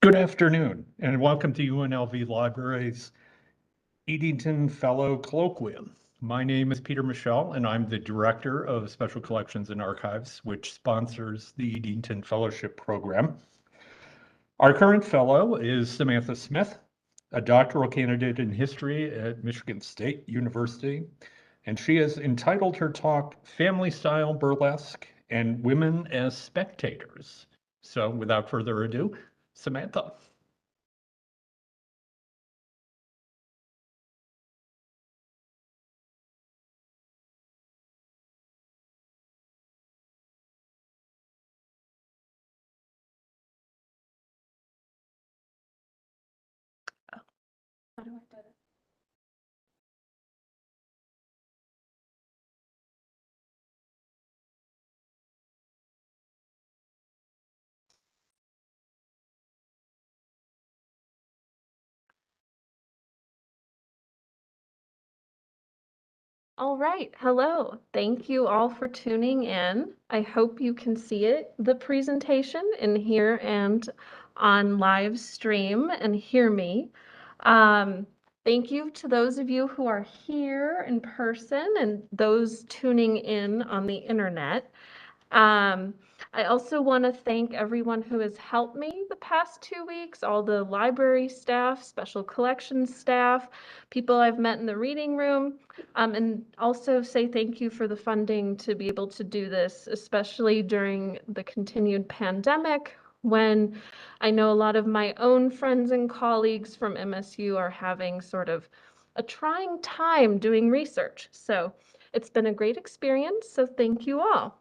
Good afternoon, and welcome to UNLV Library's Eadington Fellow Colloquium. My name is Peter Michel, and I'm the Director of Special Collections and Archives, which sponsors the Eadington Fellowship Program. Our current fellow is Samantha Smith, a doctoral candidate in history at Michigan State University, and she has entitled her talk Family Style Burlesque and Women as Spectators. So without further ado, Samantha. How do I do it? All right, hello. Thank you all for tuning in. I hope you can see it, the presentation in here and on live stream and hear me. Thank you to those of you who are here in person and those tuning in on the internet. I also want to thank everyone who has helped me the past 2 weeks, all the library staff, special collections staff, people I've met in the reading room, and also say thank you for the funding to be able to do this, especially during the continued pandemic, when I know a lot of my own friends and colleagues from MSU are having sort of a trying time doing research. So it's been a great experience, so thank you all.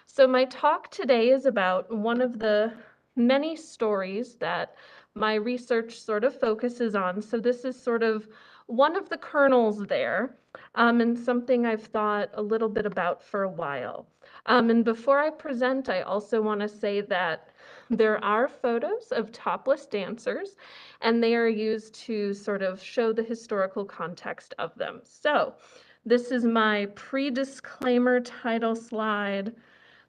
So my talk today is about one of the many stories that my research sort of focuses on. So this is sort of one of the kernels there, and something I've thought a little bit about for a while. And before I present, I also want to say that there are photos of topless dancers, and they are used to sort of show the historical context of them. So this is my pre-disclaimer title slide.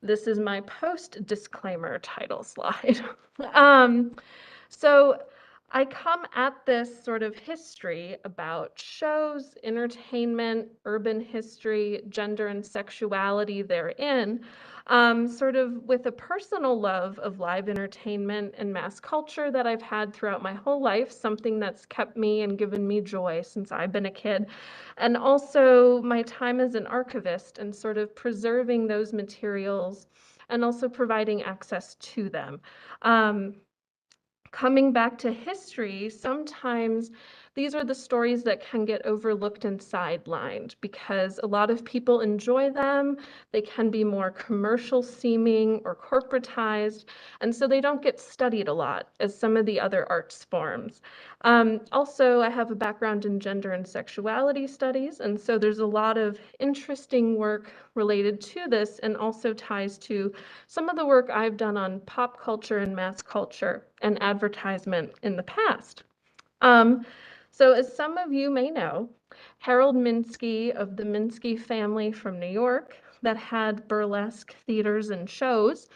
This is my post-disclaimer title slide. So I come at this sort of history about shows, entertainment, urban history, gender and sexuality therein, sort of with a personal love of live entertainment and mass culture that I've had throughout my whole life, something that's kept me and given me joy since I've been a kid. And also my time as an archivist and sort of preserving those materials and also providing access to them. Coming back to history, sometimes these are the stories that can get overlooked and sidelined because a lot of people enjoy them. They can be more commercial seeming or corporatized, and so they don't get studied a lot as some of the other arts forms. Also, I have a background in gender and sexuality studies, and so there's a lot of interesting work related to this and also ties to some of the work I've done on pop culture and mass culture and advertisement in the past. So as some of you may know, Harold Minsky of the Minsky family from New York that had burlesque theaters and shows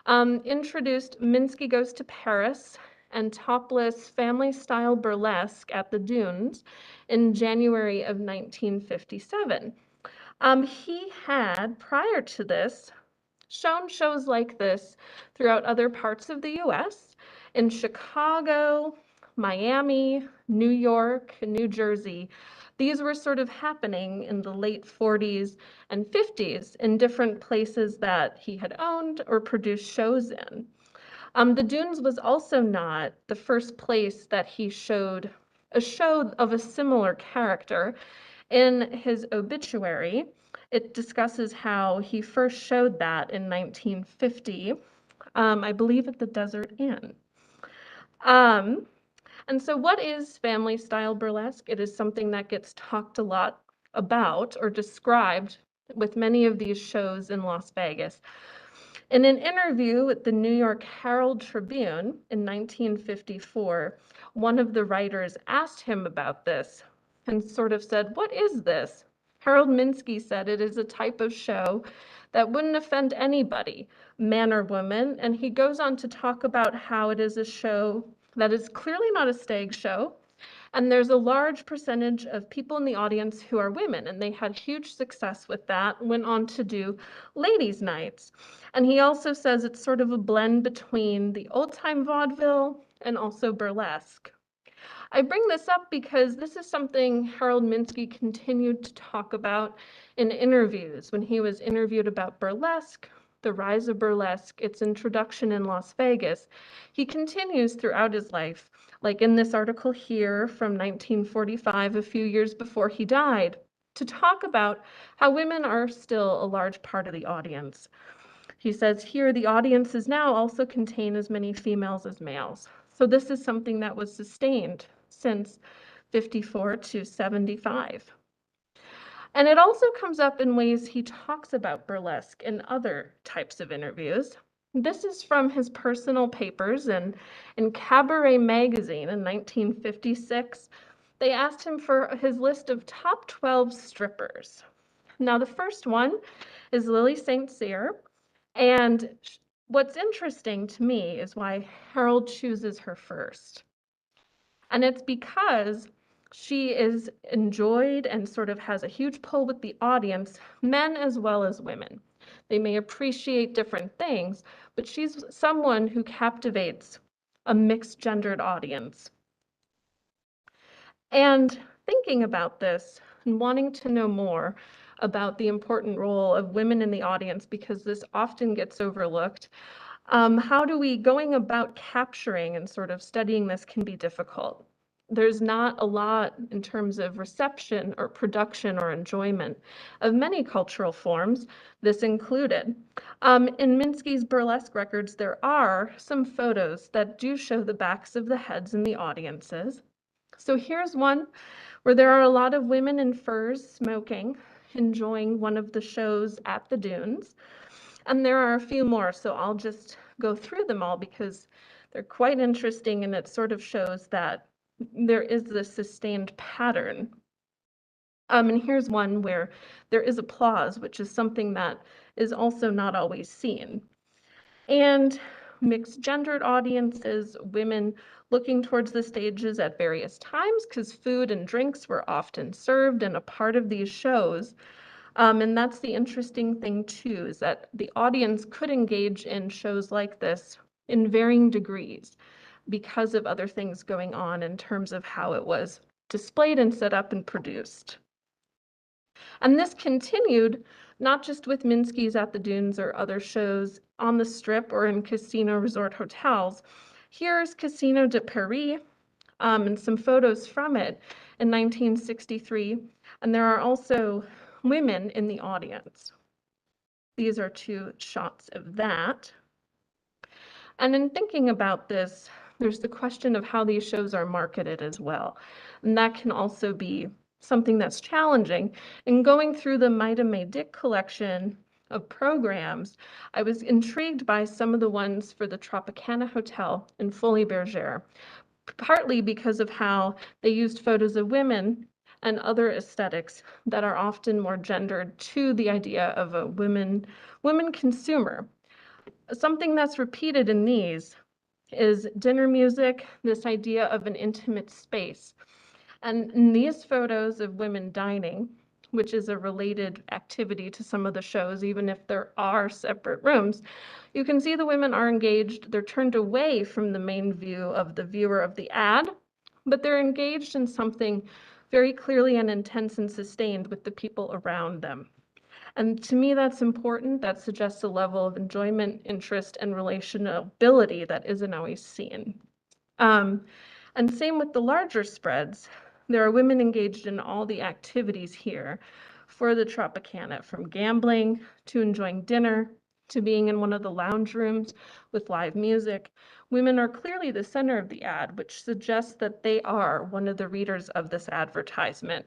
introduced Minsky Goes to Paris and topless family-style burlesque at the Dunes in January of 1957. He had, prior to this, shown shows like this throughout other parts of the US, in Chicago, Miami, New York, New Jersey. These were sort of happening in the late 40s and 50s in different places that he had owned or produced shows in. The Dunes was also not the first place that he showed a show of a similar character. In his obituary, it discusses how he first showed that in 1950, I believe at the Desert Inn. And so what is family style burlesque? It is something that gets talked a lot about or described with many of these shows in Las Vegas. In an interview with the New York Herald Tribune in 1954, one of the writers asked him about this and sort of said, "What is this?" Harold Minsky said it is a type of show that wouldn't offend anybody, man or woman, and he goes on to talk about how it is a show that is clearly not a stage show, and there's a large percentage of people in the audience who are women, and they had huge success with that, went on to do ladies' nights. And he also says it's sort of a blend between the old-time vaudeville and also burlesque. I bring this up because this is something Harold Minsky continued to talk about in interviews. When he was interviewed about burlesque, the rise of burlesque, its introduction in Las Vegas, he continues throughout his life, like in this article here from 1945, a few years before he died, to talk about how women are still a large part of the audience. He says here, the audiences now also contain as many females as males. So this is something that was sustained since 54 to 75. And it also comes up in ways he talks about burlesque in other types of interviews. This is from his personal papers in Cabaret magazine in 1956. They asked him for his list of top 12 strippers. Now, the first one is Lily St. Cyr. And what's interesting to me is why Harold chooses her first. And it's because she is enjoyed and sort of has a huge pull with the audience, men as well as women. They may appreciate different things, but she's someone who captivates a mixed gendered audience. And thinking about this and wanting to know more about the important role of women in the audience, because this often gets overlooked, how do we, going about capturing and sort of studying this can be difficult. There's not a lot in terms of reception or production or enjoyment of many cultural forms, this included. In Minsky's burlesque records, there are some photos that do show the backs of the heads in the audiences. So here's one where there are a lot of women in furs smoking, enjoying one of the shows at the dunes. And there are a few more, so I'll just go through them all because they're quite interesting, and it sort of shows that there is this sustained pattern. And here's one where there is applause, which is something that is also not always seen. And mixed gendered audiences, women looking towards the stages at various times because food and drinks were often served and a part of these shows. And that's the interesting thing too, is that the audience could engage in shows like this in varying degrees because of other things going on in terms of how it was displayed and set up and produced. And this continued not just with Minsky's at the Dunes or other shows on the Strip or in casino resort hotels. Here's Casino de Paris and some photos from it in 1963. And there are also women in the audience. These are two shots of that. And in thinking about this, there's the question of how these shows are marketed as well. And that can also be something that's challenging. In going through the Maida May Dick collection of programs, I was intrigued by some of the ones for the Tropicana Hotel in Folies Bergère, partly because of how they used photos of women and other aesthetics that are often more gendered to the idea of a women consumer. Something that's repeated in these is dinner music, this idea of an intimate space. And in these photos of women dining, which is a related activity to some of the shows, even if there are separate rooms, you can see the women are engaged. They're turned away from the main view of the viewer of the ad, but they're engaged in something very clearly and intense and sustained with the people around them. And to me, that's important. That suggests a level of enjoyment, interest, and relationability that isn't always seen. And same with the larger spreads. There are women engaged in all the activities here for the Tropicana, from gambling to enjoying dinner to being in one of the lounge rooms with live music. Women are clearly the center of the ad, which suggests that they are one of the readers of this advertisement,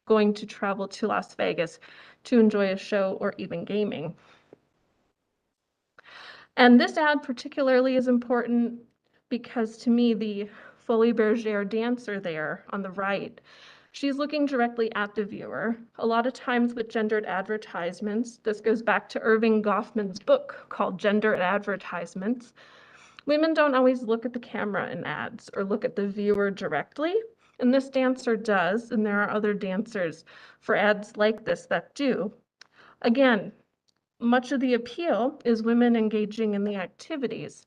going to travel to Las Vegas to enjoy a show or even gaming. And this ad particularly is important because to me, the Folies Bergère dancer there on the right She's looking directly at the viewer. A lot of times with gendered advertisements, this goes back to Irving Goffman's book called Gendered Advertisements. Women don't always look at the camera in ads or look at the viewer directly, and this dancer does, and there are other dancers for ads like this that do. Again, much of the appeal is women engaging in the activities.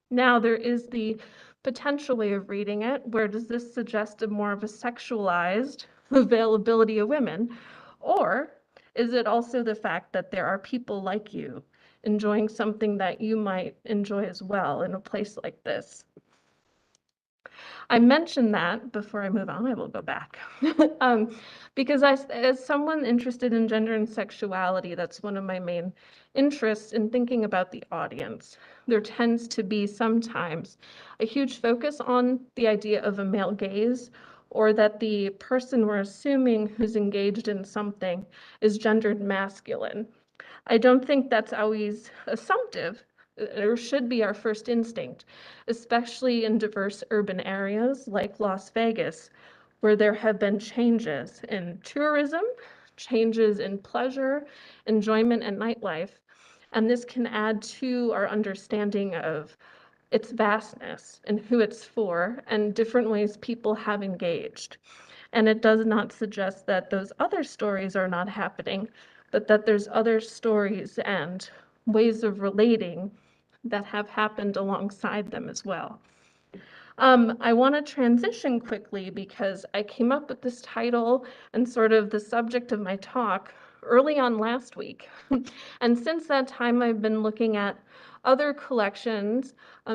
Now, there is the potential way of reading it, where does this suggest a more of a sexualized availability of women? Or is it also the fact that there are people like you enjoying something that you might enjoy as well in a place like this? I mentioned that before I move on, I will go back. Because as someone interested in gender and sexuality, that's one of my main interests in thinking about the audience. There tends to be sometimes a huge focus on the idea of a male gaze, or that the person we're assuming who's engaged in something is gendered masculine. I don't think that's always assumptive, or should be our first instinct, especially in diverse urban areas like Las Vegas, where there have been changes in tourism, changes in pleasure, enjoyment, and nightlife. And this can add to our understanding of its vastness and who it's for and different ways people have engaged. And it does not suggest that those other stories are not happening, but that there's other stories and ways of relating that have happened alongside them as well. I want to transition quickly because I came up with this title and sort of the subject of my talk early on last week. And since that time, I've been looking at other collections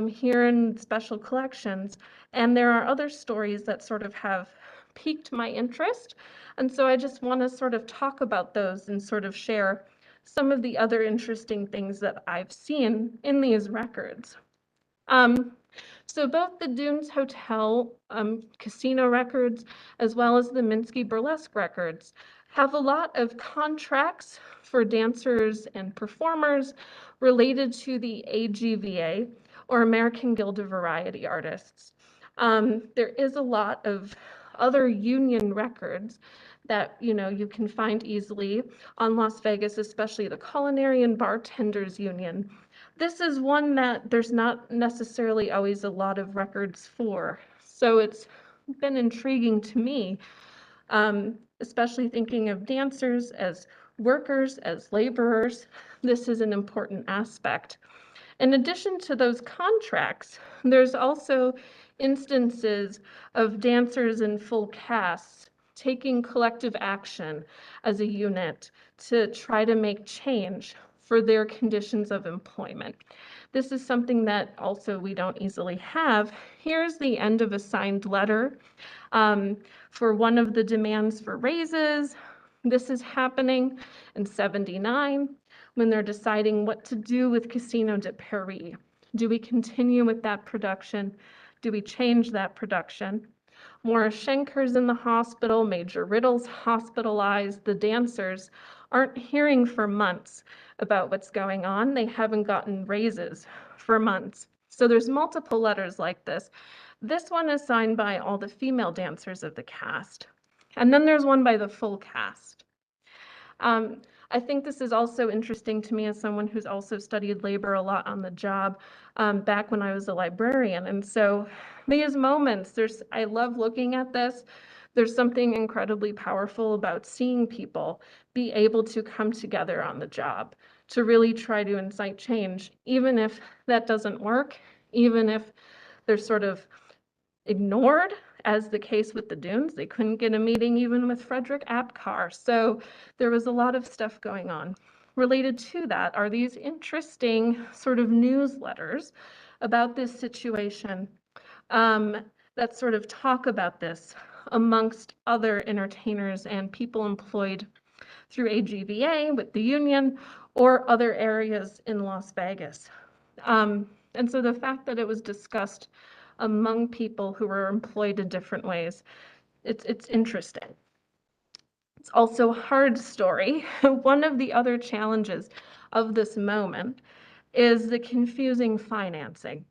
here in special collections, and there are other stories that sort of have piqued my interest. And so I just want to sort of talk about those and sort of share some of the other interesting things that I've seen in these records. So both the Dunes Hotel casino records, as well as the Minsky Burlesque records, have a lot of contracts for dancers and performers related to the AGVA, or American Guild of Variety Artists. There is a lot of other union records that you can find easily on Las Vegas, especially the Culinary and Bartenders Union. This is one that there's not necessarily always a lot of records for. So it's been intriguing to me, especially thinking of dancers as workers, as laborers. This is an important aspect. In addition to those contracts, there's also instances of dancers in full casts taking collective action as a unit to try to make change for their conditions of employment. This is something that also we don't easily have. Here's the end of a signed letter for one of the demands for raises. This is happening in '79 when they're deciding what to do with Casino de Paris. Do we continue with that production? Do we change that production? Morris Schenker's in the hospital, Major Riddle's hospitalized. The dancers aren't hearing for months about what's going on. They haven't gotten raises for months. So there's multiple letters like this. This one is signed by all the female dancers of the cast. And then there's one by the full cast. I think this is also interesting to me as someone who's also studied labor a lot on the job back when I was a librarian. And so these moments, I love looking at this. There's something incredibly powerful about seeing people be able to come together on the job to really try to incite change, even if that doesn't work, even if they're sort of ignored, as the case with the Dunes. They couldn't get a meeting even with Frederick Apcar. So there was a lot of stuff going on. Related to that are these interesting sort of newsletters about this situation that sort of talk about this amongst other entertainers and people employed through AGVA with the union or other areas in Las Vegas. And so the fact that it was discussed among people who were employed in different ways, it's interesting. It's also a hard story. One of the other challenges of this moment is the confusing financing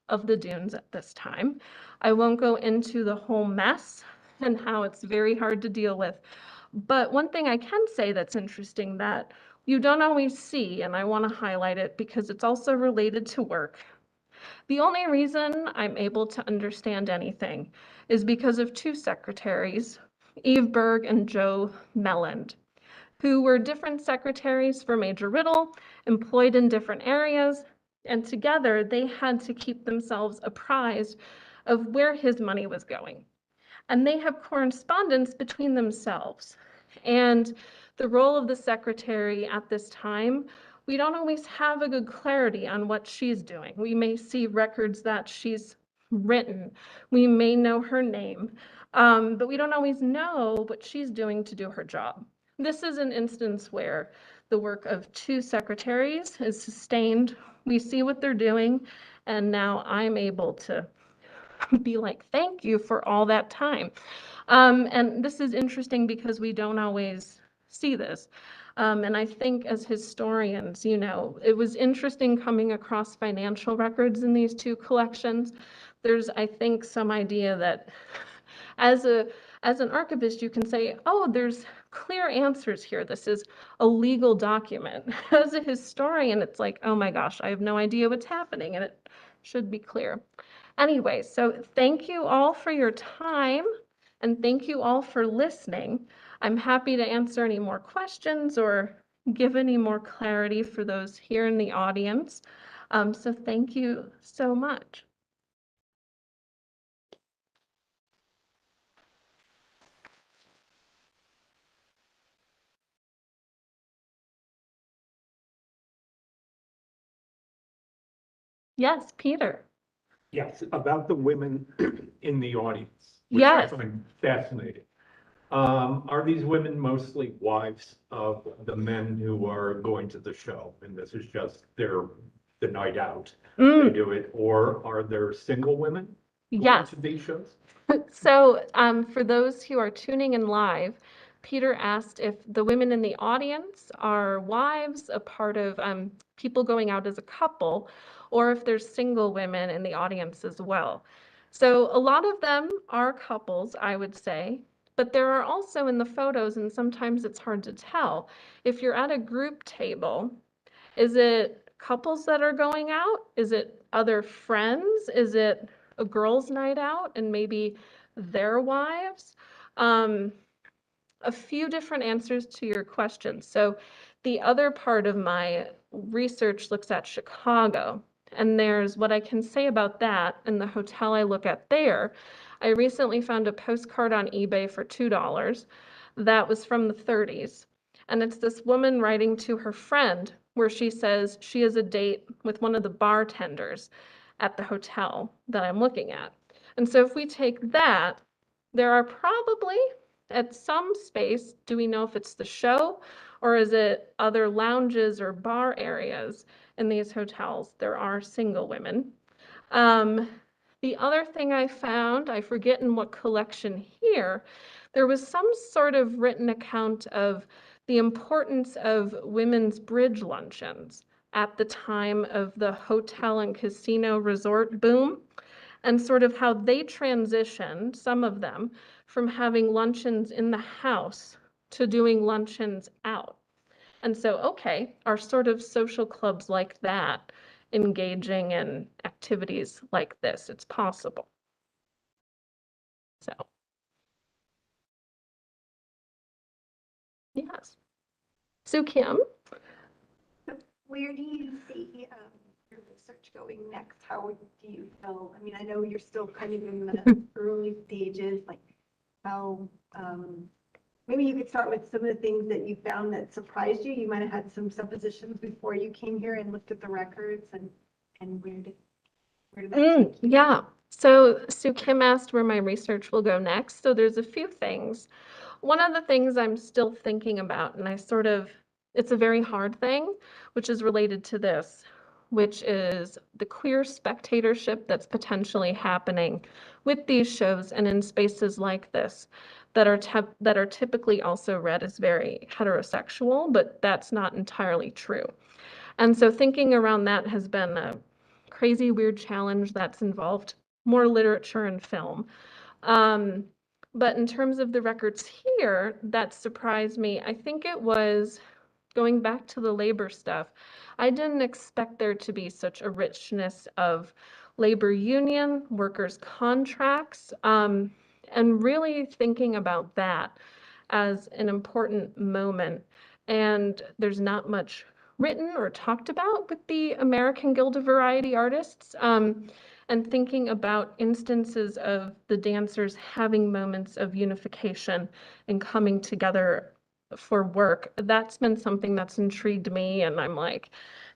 of the Dunes at this time. I won't go into the whole mess and how it's very hard to deal with. But one thing I can say that's interesting that you don't always see, and I want to highlight it because it's also related to work. The only reason I'm able to understand anything is because of two secretaries, Eve Berg and Joe Melland, who were different secretaries for Major Riddle, employed in different areas, and together they had to keep themselves apprised of where his money was going. And they have correspondence between themselves. And the role of the secretary at this time, we don't always have a good clarity on what she's doing. We may see records that she's written. We may know her name, but we don't always know what she's doing to do her job. This is an instance where the work of two secretaries is sustained. We see what they're doing, and now I'm able to be like, thank you for all that time. And this is interesting because we don't always see this. And I think as historians, you know, it was interesting coming across financial records in these two collections. There's, I think, some idea that as an archivist, you can say, oh, there's clear answers here. This is a legal document. As a historian, it's like, oh my gosh, I have no idea what's happening, and it should be clear. Anyway, so thank you all for your time, and thank you all for listening. I'm happy to answer any more questions or give any more clarity for those here in the audience. So thank you so much. Yes, Peter. Yes, about the women in the audience, which Yes. I find fascinating. Are these women mostly wives of the men who are going to the show? And this is just the night out. They do it, or are there single women going Yes. to these shows? So for those who are tuning in live, Peter asked if the women in the audience are wives, a part of people going out as a couple, or if there's single women in the audience as well. So a lot of them are couples, I would say, but there are also in the photos, and sometimes it's hard to tell. If you're at a group table, is it couples that are going out? Is it other friends? Is it a girls' night out and maybe their wives? A few different answers to your question. So the other part of my research looks at Chicago, and there's what I can say about that and the hotel I look at there. I recently found a postcard on eBay for $2 that was from the 30s. And it's this woman writing to her friend where she says she has a date with one of the bartenders at the hotel that I'm looking at. And so if we take that, there are probably at some space, do we know if it's the show or is it other lounges or bar areas in these hotels? There are single women. The other thing I found, I forget in what collection here, there was some sort of written account of the importance of women's bridge luncheons at the time of the hotel and casino resort boom, and sort of how they transitioned, some of them, from having luncheons in the house to doing luncheons out. And so, okay, are sort of social clubs like that engaging in activities like this? It's possible. So, yes. So Kim? Where do you see your research going next? How do you feel? I mean, I know you're still kind of in the early stages, like how, maybe you could start with some of the things that you found that surprised you. You might have had some suppositions before you came here and looked at the records, and where did that take you? Yeah. So Kim asked where my research will go next. So there's a few things. One of the things I'm still thinking about, and it's a very hard thing, which is related to this, which is the queer spectatorship that's potentially happening with these shows and in spaces like this that are typically also read as very heterosexual, but that's not entirely true. And so thinking around that has been a crazy, weird challenge that's involved more literature and film. But in terms of the records here, that surprised me. I think it was going back to the labor stuff. I didn't expect there to be such a richness of labor union, workers' contracts, and really thinking about that as an important moment. And there's not much written or talked about with the American Guild of Variety Artists, and thinking about instances of the dancers having moments of unification and coming together for work. That's been something that's intrigued me, and I'm like,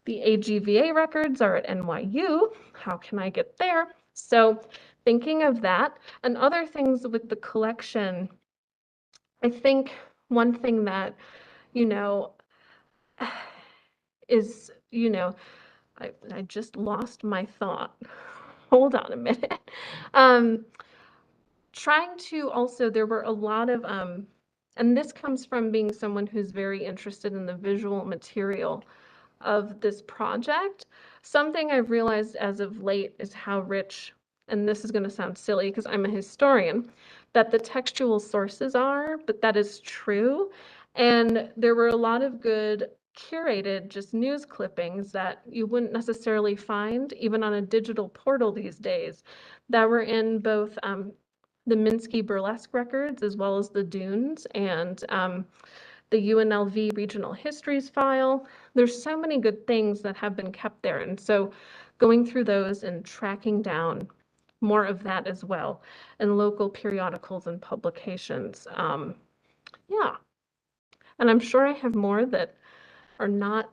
the AGVA records are at NYU. How can I get there? So thinking of that and other things with the collection, I think one thing that, you know, is, I just lost my thought. Hold on a minute. Trying to also, there were a lot of, and this comes from being someone who's very interested in the visual material of this project. Something I've realized as of late is how rich, and this is going to sound silly because I'm a historian, that the textual sources are, but that is true. And there were a lot of good curated just news clippings that you wouldn't necessarily find even on a digital portal these days that were in both the Minsky Burlesque records as well as the Dunes and the UNLV Regional Histories file. There's so many good things that have been kept there. And so going through those and tracking down more of that as well in local periodicals and publications. Yeah. And I'm sure I have more that are not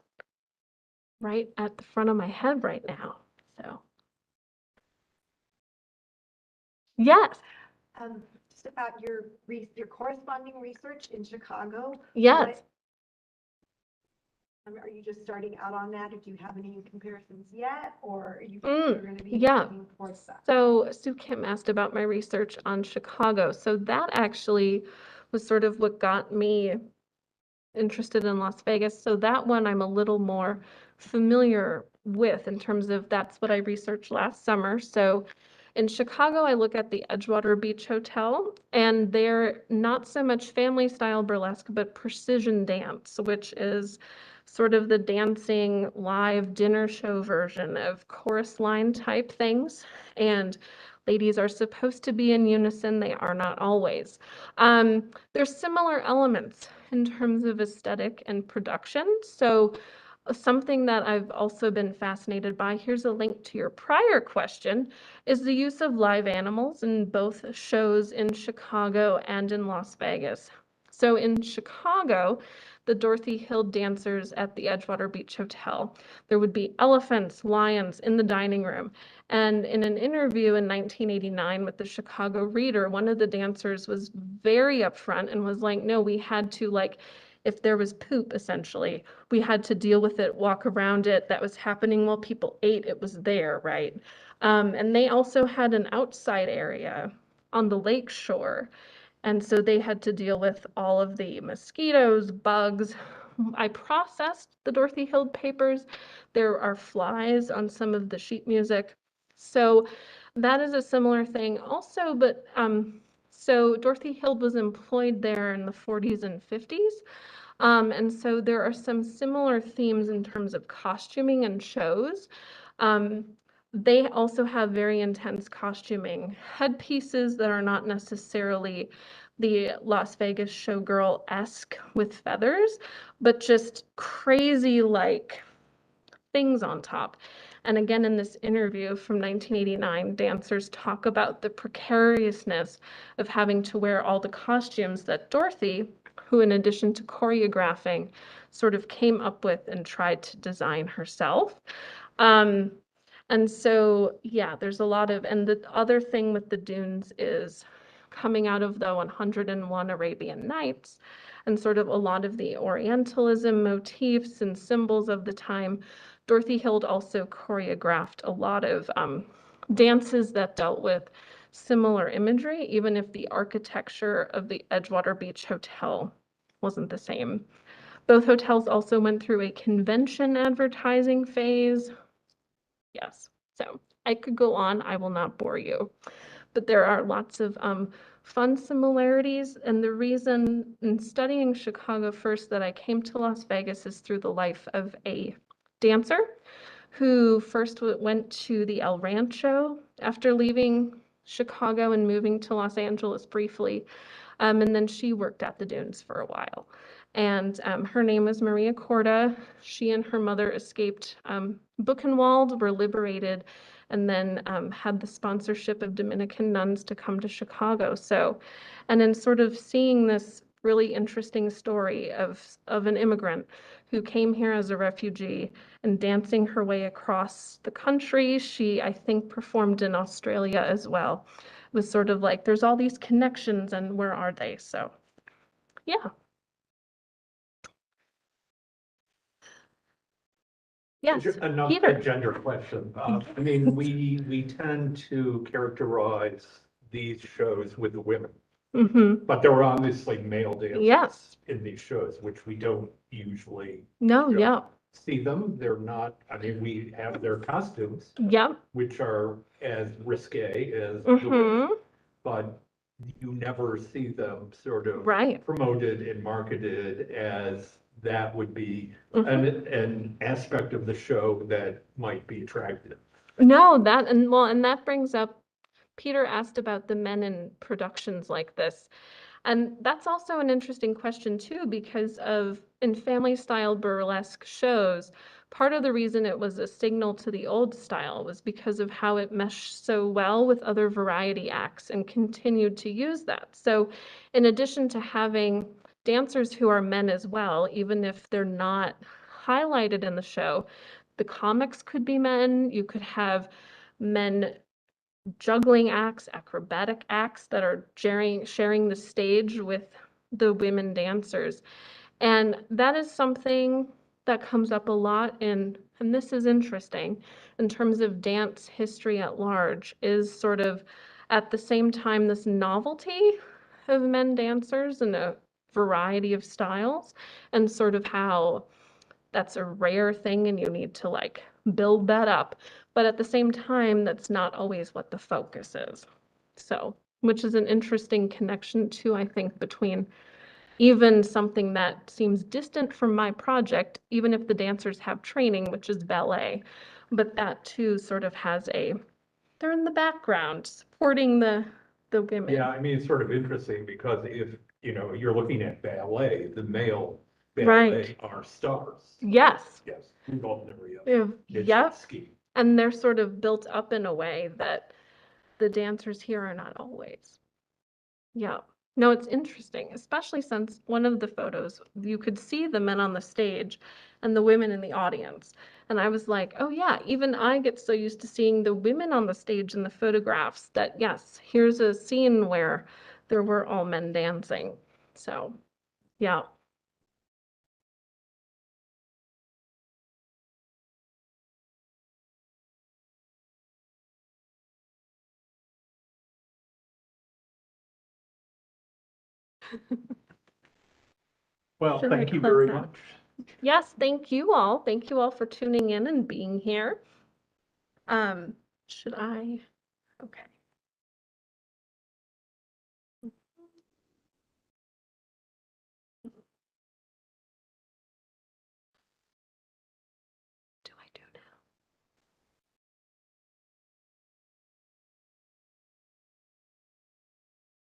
right at the front of my head right now. So yes. Just about your corresponding research in Chicago. Yes. Are you just starting out on that? Do you have any comparisons yet, or are you going to be yeah. looking towards that? So Sue Kim asked about my research on Chicago. So that actually was sort of what got me interested in Las Vegas. So that one I'm a little more familiar with in terms of that's what I researched last summer. So in Chicago, I look at the Edgewater Beach Hotel, and they're not so much family style burlesque, but precision dance, which is sort of the dancing live dinner show version of chorus line type things. And ladies are supposed to be in unison. They are not always. There's similar elements in terms of aesthetic and production. So something that I've also been fascinated by, here's a link to your prior question, is the use of live animals in both shows in Chicago and in Las Vegas. So in Chicago, the Dorothy Hill dancers at the Edgewater Beach Hotel, there would be elephants, lions in the dining room. And in an interview in 1989 with the Chicago Reader, one of the dancers was very upfront and was like, no, we had to, like, if there was poop, essentially, we had to deal with it, walk around it. That was happening while people ate. It was there, right? And they also had an outside area on the lake shore. And so they had to deal with all of the mosquitoes, bugs. I processed the Dorothy Hill papers. There are flies on some of the sheet music. So that is a similar thing also, but so Dorothy Hill was employed there in the 40s and 50s. And so there are some similar themes in terms of costuming and shows. They also have very intense costuming headpieces that are not necessarily the Las Vegas showgirl-esque with feathers, but just crazy like things on top. And again, in this interview from 1989, dancers talk about the precariousness of having to wear all the costumes that Dorothy, who in addition to choreographing, sort of came up with and tried to design herself. And so, yeah, there's a lot of, and the other thing with the Dunes is coming out of the 101 Arabian Nights and sort of a lot of the Orientalism motifs and symbols of the time. Dorothy Hill also choreographed a lot of dances that dealt with similar imagery, even if the architecture of the Edgewater Beach Hotel wasn't the same. Both hotels also went through a convention advertising phase. Yes, so I could go on, I will not bore you. but there are lots of fun similarities. And the reason in studying Chicago first that I came to Las Vegas is through the life of a dancer who first went to the El Rancho after leaving Chicago and moving to Los Angeles briefly. And then she worked at the Dunes for a while. And her name was Maria Corda. She and her mother escaped Buchenwald, were liberated, and then had the sponsorship of Dominican nuns to come to Chicago. So, and then sort of seeing this really interesting story of an immigrant who came here as a refugee and dancing her way across the country. She, I think, performed in Australia as well. It was sort of like there's all these connections and where are they? So, yeah. Yes, Enough Peter. gender question. I mean, we tend to characterize these shows with the women, but there were obviously male dancers Yes. in these shows, which we don't usually No, show. yeah. See them. They're not, I mean, we have their costumes, Yep. which are as risque as the women, but you never see them sort of Right. promoted and marketed as that would be an aspect of the show that might be attractive. No, that and well, and that brings up Peter asked about the men in productions like this. And that's also an interesting question too, because of in family style burlesque shows, part of the reason it was a signal to the old style was because of how it meshed so well with other variety acts and continued to use that. So in addition to having dancers who are men as well, even if they're not highlighted in the show, the comics could be men. You could have men juggling acts, acrobatic acts that are sharing the stage with the women dancers. And that is something that comes up a lot and this is interesting, in terms of dance history at large, is sort of at the same time this novelty of men dancers and a variety of styles, and sort of how that's a rare thing and you need to like build that up. But at the same time, that's not always what the focus is. So, which is an interesting connection too, I think, between even something that seems distant from my project, even if the dancers have training, which is ballet, but that too sort of has they're in the background supporting the women. Yeah, I mean, it's sort of interesting because if, you're looking at ballet, the male Right. ballet are stars. Yes. Yes, Rudolph Nureyev, Yep. Nijinski. And they're sort of built up in a way that the dancers here are not always. Yeah. No, it's interesting, especially since one of the photos, you could see the men on the stage and the women in the audience. And I was like, oh yeah, even I get so used to seeing the women on the stage in the photographs that yes, here's a scene where there were all men dancing. So, yeah. Well, Should I thank you close very that? much. Yes, thank you all. Thank you all for tuning in and being here. Should I? Okay. Do I do now?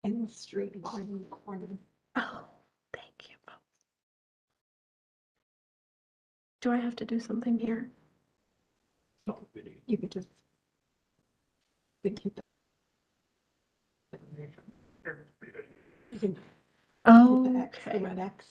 In the street corner. Oh, thank you. Do I have to do something here? You could just. You can. Oh, The X, the okay. red X.